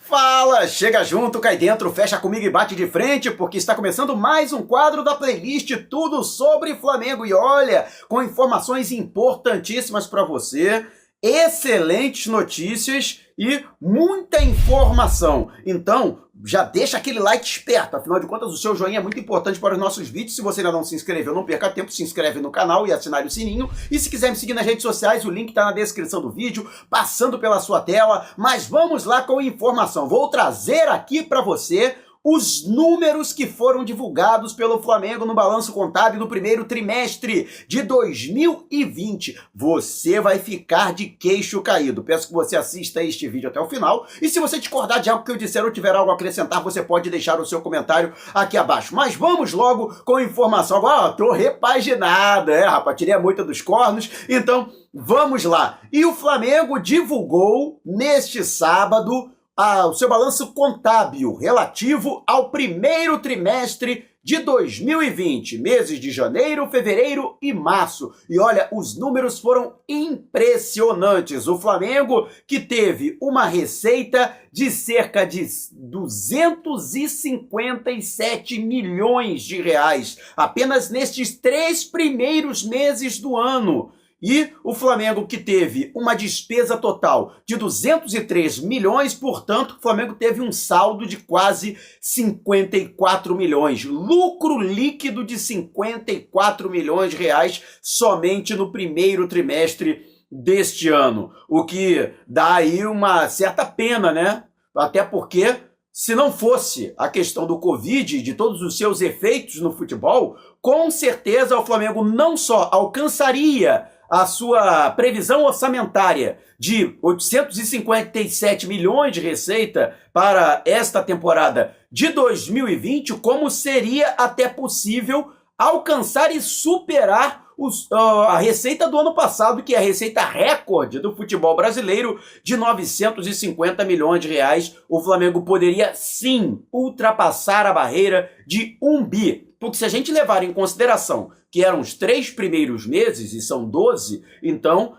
Fala, chega junto, cai dentro, fecha comigo e bate de frente, porque está começando mais um quadro da playlist Tudo sobre Flamengo. E olha, com informações importantíssimas para você, excelentes notícias e muita informação. Então, já deixa aquele like esperto, afinal de contas o seu joinha é muito importante para os nossos vídeos. Se você ainda não se inscreveu, não perca tempo, se inscreve no canal e assinar o sininho. E se quiser me seguir nas redes sociais, o link está na descrição do vídeo, passando pela sua tela. Mas vamos lá com informação. Vou trazer aqui para você os números que foram divulgados pelo Flamengo no balanço contábil do primeiro trimestre de 2020. Você vai ficar de queixo caído. Peço que você assista este vídeo até o final. E se você discordar de algo que eu disser ou tiver algo a acrescentar, você pode deixar o seu comentário aqui abaixo. Mas vamos logo com a informação. Agora, tô repaginado, rapaz? Tirei a moita dos cornos. Então, vamos lá. E o Flamengo divulgou neste sábado o seu balanço contábil relativo ao primeiro trimestre de 2020, meses de janeiro, fevereiro e março. E olha, os números foram impressionantes. O Flamengo, que teve uma receita de cerca de 257 milhões de reais, apenas nestes 3 primeiros meses do ano. E o Flamengo, que teve uma despesa total de 203 milhões, portanto, o Flamengo teve um saldo de quase 54 milhões. Lucro líquido de 54 milhões de reais somente no primeiro trimestre deste ano. O que dá aí uma certa pena, né? Até porque, se não fosse a questão do Covid e de todos os seus efeitos no futebol, com certeza o Flamengo não só alcançaria a sua previsão orçamentária de 857 milhões de receita para esta temporada de 2020, como seria até possível alcançar e superar a receita do ano passado, que é a receita recorde do futebol brasileiro de 950 milhões de reais. O Flamengo poderia sim ultrapassar a barreira de 1 bi. Porque se a gente levar em consideração que eram os 3 primeiros meses, e são 12, então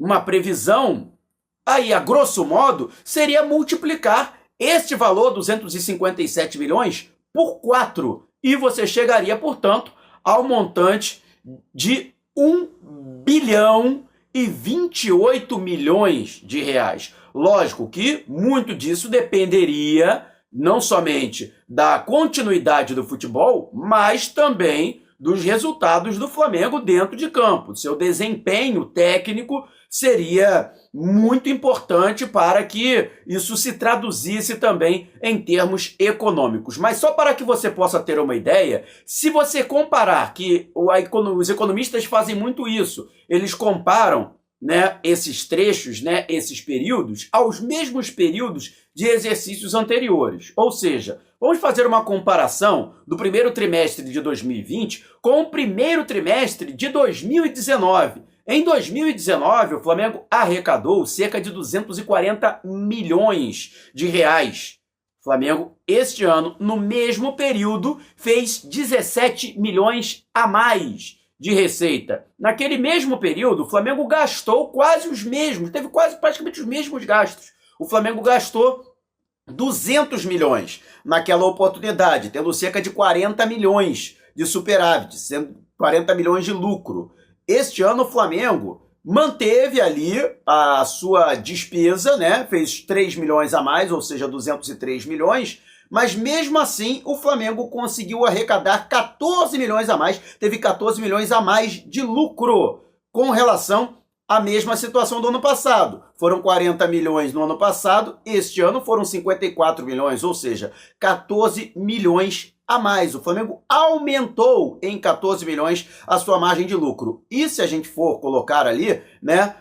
uma previsão, aí a grosso modo, seria multiplicar este valor, 257 milhões, por 4. E você chegaria, portanto, ao montante de 1 bilhão e 28 milhões de reais. Lógico que muito disso dependeria não somente da continuidade do futebol, mas também dos resultados do Flamengo dentro de campo. Seu desempenho técnico seria muito importante para que isso se traduzisse também em termos econômicos. Mas só para que você possa ter uma ideia, se você comparar, que os economistas fazem muito isso, eles comparam, né, esses trechos, né, esses períodos, aos mesmos períodos de exercícios anteriores. Ou seja, vamos fazer uma comparação do primeiro trimestre de 2020 com o primeiro trimestre de 2019. Em 2019, o Flamengo arrecadou cerca de 240 milhões de reais. O Flamengo, este ano, no mesmo período, fez 17 milhões a mais de receita. Naquele mesmo período, o Flamengo gastou quase os mesmos, teve praticamente os mesmos gastos. O Flamengo gastou 200 milhões naquela oportunidade, tendo cerca de 40 milhões de superávit, sendo 40 milhões de lucro. Este ano o Flamengo manteve ali a sua despesa, né? Fez 3 milhões a mais, ou seja, 203 milhões, mas mesmo assim o Flamengo conseguiu arrecadar 14 milhões a mais, teve 14 milhões a mais de lucro com relação à mesma situação do ano passado. Foram 40 milhões no ano passado, este ano foram 54 milhões, ou seja, 14 milhões a mais. O Flamengo aumentou em 14 milhões a sua margem de lucro. E se a gente for colocar ali, né,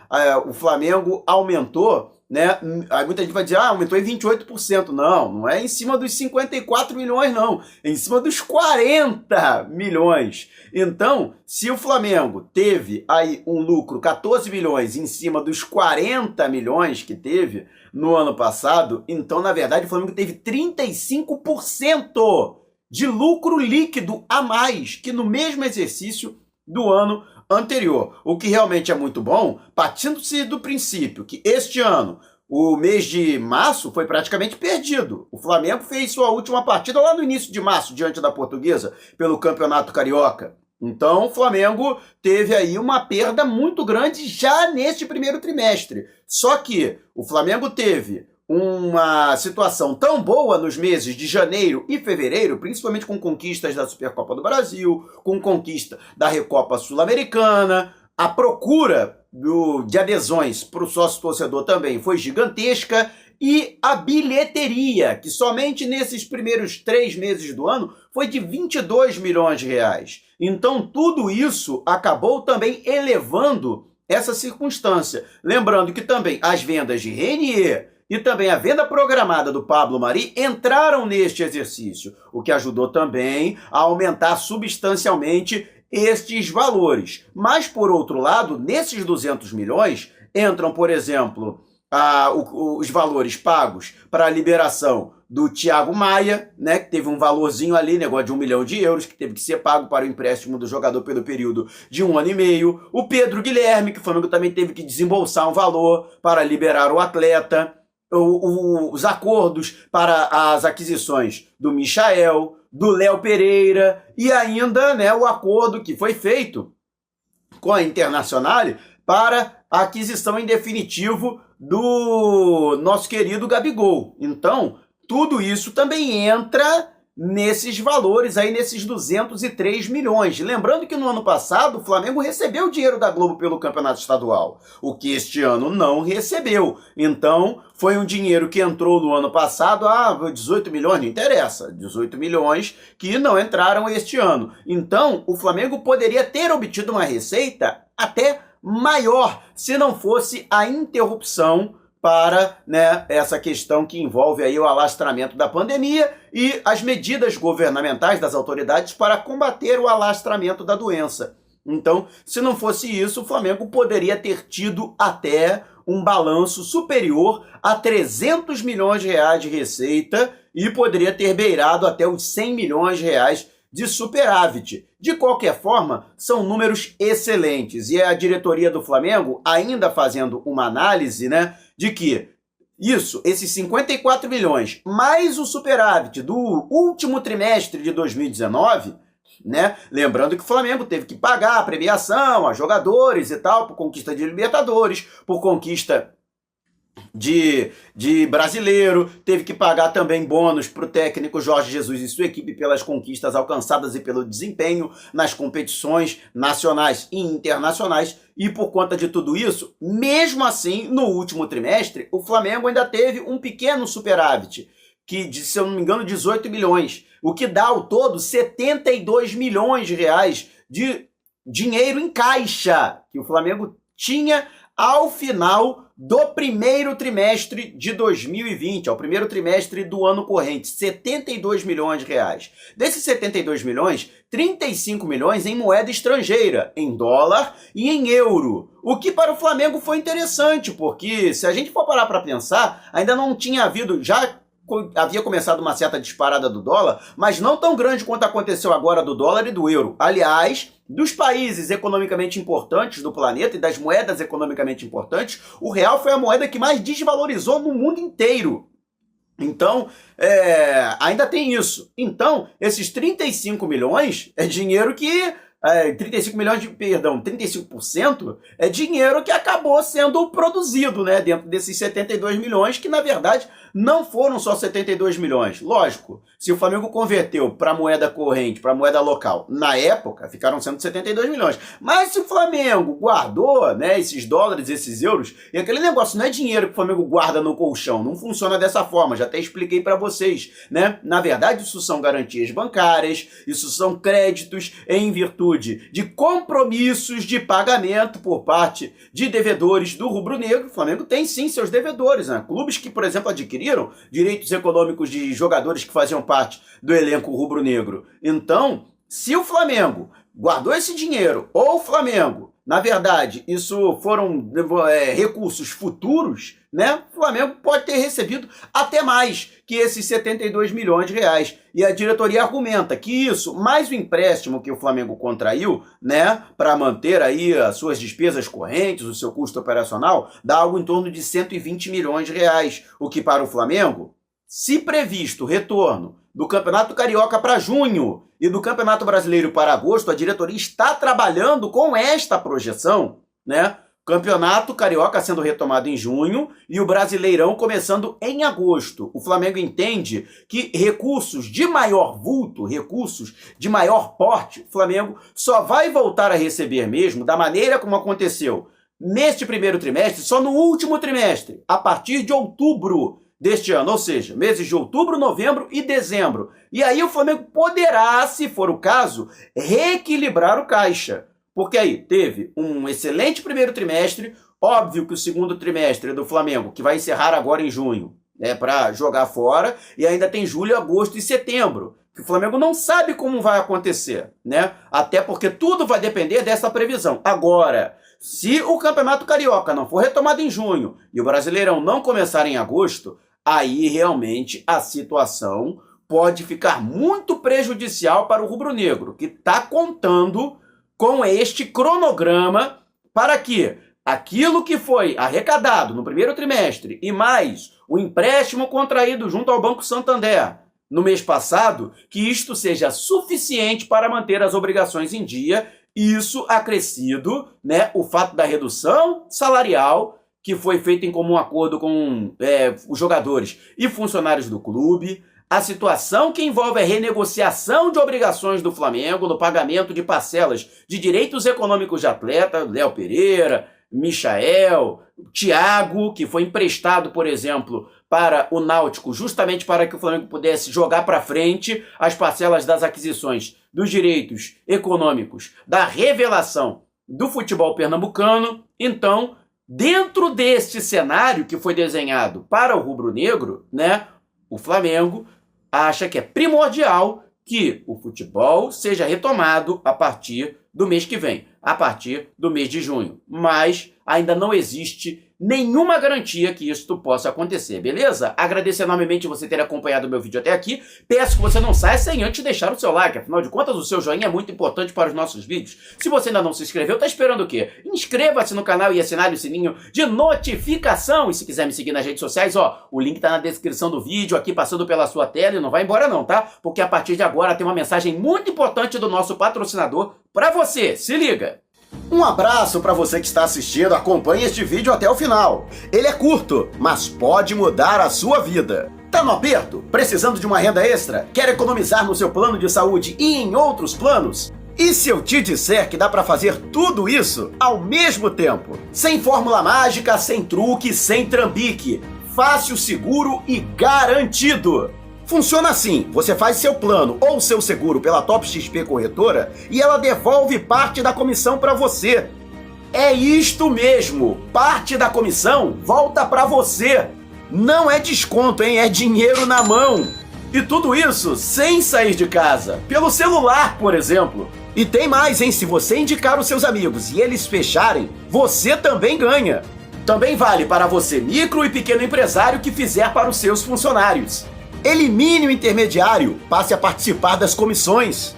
o Flamengo aumentou, né? Aí muita gente vai dizer, aumentou em 28%. Não, não é em cima dos 54 milhões, não. É em cima dos 40 milhões. Então, se o Flamengo teve aí um lucro 14 milhões em cima dos 40 milhões que teve no ano passado, então, na verdade, o Flamengo teve 35% de lucro líquido a mais que no mesmo exercício do ano anterior. O que realmente é muito bom, partindo-se do princípio que este ano o mês de março foi praticamente perdido. O Flamengo fez sua última partida lá no início de março, diante da Portuguesa, pelo Campeonato Carioca. Então, o Flamengo teve aí uma perda muito grande já neste primeiro trimestre. Só que o Flamengo teve uma situação tão boa nos meses de janeiro e fevereiro, principalmente com conquistas da Supercopa do Brasil, com conquista da Recopa Sul-Americana, a procura de adesões para o sócio-torcedor também foi gigantesca, e a bilheteria, que somente nesses primeiros 3 meses do ano foi de 22 milhões de reais. Então tudo isso acabou também elevando essa circunstância. Lembrando que também as vendas de Renier e também a venda programada do Pablo Mari entraram neste exercício, o que ajudou também a aumentar substancialmente estes valores. Mas, por outro lado, nesses 200 milhões, entram, por exemplo, os valores pagos para a liberação do Thiago Maia, né, que teve um valorzinho ali, negócio de 1 milhão de euros, que teve que ser pago para o empréstimo do jogador pelo período de 1 ano e meio. O Pedro Guilherme, que o Flamengo também teve que desembolsar um valor para liberar o atleta. Os acordos para as aquisições do Michael, do Léo Pereira e ainda, né, o acordo que foi feito com a Internacional para a aquisição em definitivo do nosso querido Gabigol. Então, tudo isso também entra nesses valores aí, nesses 203 milhões. Lembrando que no ano passado o Flamengo recebeu o dinheiro da Globo pelo Campeonato Estadual, o que este ano não recebeu. Então, foi um dinheiro que entrou no ano passado, 18 milhões, não interessa, 18 milhões que não entraram este ano. Então, o Flamengo poderia ter obtido uma receita até maior, se não fosse a interrupção para, né, essa questão que envolve aí o alastramento da pandemia e as medidas governamentais das autoridades para combater o alastramento da doença. Então, se não fosse isso, o Flamengo poderia ter tido até um balanço superior a 300 milhões de reais de receita e poderia ter beirado até os 100 milhões de reais de superávit. De qualquer forma, são números excelentes. E é a diretoria do Flamengo ainda fazendo uma análise, né, de que esses 54 milhões, mais o superávit do último trimestre de 2019, né, lembrando que o Flamengo teve que pagar a premiação a jogadores e tal, por conquista de Libertadores, por conquista de brasileiro, teve que pagar também bônus para o técnico Jorge Jesus e sua equipe pelas conquistas alcançadas e pelo desempenho nas competições nacionais e internacionais. E por conta de tudo isso, mesmo assim, no último trimestre, o Flamengo ainda teve um pequeno superávit, que, se eu não me engano, 18 milhões, o que dá ao todo 72 milhões de reais de dinheiro em caixa que o Flamengo tinha ao final do primeiro trimestre de 2020, ao primeiro trimestre do ano corrente, 72 milhões de reais. Desses 72 milhões, 35 milhões em moeda estrangeira, em dólar e em euro. O que para o Flamengo foi interessante, porque se a gente for parar para pensar, ainda não tinha havido, já havia começado uma certa disparada do dólar, mas não tão grande quanto aconteceu agora do dólar e do euro. Aliás, dos países economicamente importantes do planeta e das moedas economicamente importantes, o real foi a moeda que mais desvalorizou no mundo inteiro. Então, ainda tem isso. Então, esses 35 milhões é dinheiro que... 35% é dinheiro que acabou sendo produzido, né, dentro desses 72 milhões, que na verdade não foram só 72 milhões. Lógico, se o Flamengo converteu para moeda corrente, para moeda local, na época ficaram sendo 72 milhões. Mas se o Flamengo guardou, né, esses dólares, esses euros, e aquele negócio não é dinheiro que o Flamengo guarda no colchão, não funciona dessa forma, já até expliquei para vocês, né? Na verdade, isso são garantias bancárias, isso são créditos em virtude de compromissos de pagamento por parte de devedores do rubro-negro. O Flamengo tem sim seus devedores, né? Clubes que, por exemplo, adquiriram direitos econômicos de jogadores que faziam parte do elenco rubro-negro. Então, se o Flamengo guardou esse dinheiro, ou o Flamengo, na verdade, isso foram recursos futuros, né? O Flamengo pode ter recebido até mais que esses 72 milhões de reais. E a diretoria argumenta que isso, mais o empréstimo que o Flamengo contraiu, né, para manter aí as suas despesas correntes, o seu custo operacional, dá algo em torno de 120 milhões de reais, o que para o Flamengo, se previsto o retorno do Campeonato Carioca para junho e do Campeonato Brasileiro para agosto, a diretoria está trabalhando com esta projeção, né? Campeonato Carioca sendo retomado em junho e o Brasileirão começando em agosto. O Flamengo entende que recursos de maior vulto, recursos de maior porte, o Flamengo só vai voltar a receber mesmo da maneira como aconteceu neste primeiro trimestre, só no último trimestre, a partir de outubro deste ano, ou seja, meses de outubro, novembro e dezembro. E aí o Flamengo poderá, se for o caso, reequilibrar o caixa. Porque aí teve um excelente primeiro trimestre, óbvio que o segundo trimestre do Flamengo, que vai encerrar agora em junho, é para jogar fora, e ainda tem julho, agosto e setembro, que o Flamengo não sabe como vai acontecer, né? Até porque tudo vai depender dessa previsão. Agora, se o Campeonato Carioca não for retomado em junho e o Brasileirão não começar em agosto, aí realmente a situação pode ficar muito prejudicial para o rubro-negro, que está contando com este cronograma para que aquilo que foi arrecadado no primeiro trimestre e mais o empréstimo contraído junto ao Banco Santander no mês passado, que isto seja suficiente para manter as obrigações em dia, isso acrescido, né, o fato da redução salarial que foi feita em comum acordo com os jogadores e funcionários do clube, a situação que envolve a renegociação de obrigações do Flamengo no pagamento de parcelas de direitos econômicos de atleta, Léo Pereira, Michael, Thiago, que foi emprestado, por exemplo, para o Náutico, justamente para que o Flamengo pudesse jogar para frente as parcelas das aquisições dos direitos econômicos da revelação do futebol pernambucano. Então, dentro deste cenário que foi desenhado para o rubro-negro, né, o Flamengo acha que é primordial que o futebol seja retomado a partir do mês que vem, a partir do mês de junho. Mas ainda não existe nenhuma garantia que isso possa acontecer, beleza? Agradeço enormemente você ter acompanhado o meu vídeo até aqui. Peço que você não saia sem antes deixar o seu like. Afinal de contas, o seu joinha é muito importante para os nossos vídeos. Se você ainda não se inscreveu, tá esperando o quê? Inscreva-se no canal e assine o sininho de notificação. E se quiser me seguir nas redes sociais, ó, o link tá na descrição do vídeo, aqui passando pela sua tela, e não vai embora não, tá? Porque a partir de agora tem uma mensagem muito importante do nosso patrocinador para você. Se liga! Um abraço para você que está assistindo, acompanhe este vídeo até o final. Ele é curto, mas pode mudar a sua vida. Tá no aperto? Precisando de uma renda extra? Quer economizar no seu plano de saúde e em outros planos? E se eu te disser que dá para fazer tudo isso ao mesmo tempo? Sem fórmula mágica, sem truque, sem trambique. Fácil, seguro e garantido. Funciona assim, você faz seu plano ou seu seguro pela Top XP Corretora e ela devolve parte da comissão para você. É isto mesmo, parte da comissão volta para você. Não é desconto, hein? É dinheiro na mão. E tudo isso sem sair de casa, pelo celular, por exemplo. E tem mais, hein? Se você indicar os seus amigos e eles fecharem, você também ganha. Também vale para você, micro e pequeno empresário, que fizer para os seus funcionários. Elimine o intermediário, passe a participar das comissões.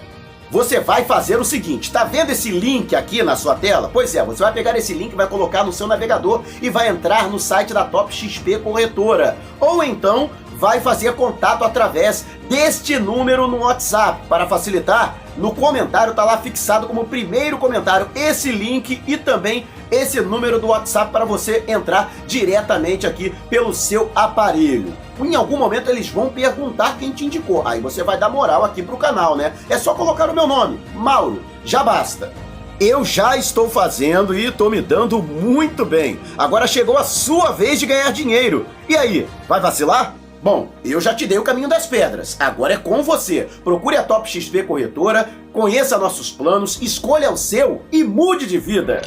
Você vai fazer o seguinte, tá vendo esse link aqui na sua tela? Pois é, você vai pegar esse link, vai colocar no seu navegador e vai entrar no site da Top XP Corretora. Ou então, vai fazer contato através deste número no WhatsApp. Para facilitar, no comentário tá lá fixado como primeiro comentário esse link e também esse número do WhatsApp para você entrar diretamente aqui pelo seu aparelho. Em algum momento eles vão perguntar quem te indicou, aí você vai dar moral aqui pro canal, né? É só colocar o meu nome, Mauro, já basta. Eu já estou fazendo e estou me dando muito bem. Agora chegou a sua vez de ganhar dinheiro. E aí, vai vacilar? Bom, eu já te dei o caminho das pedras, agora é com você. Procure a Top XP Corretora, conheça nossos planos, escolha o seu e mude de vida.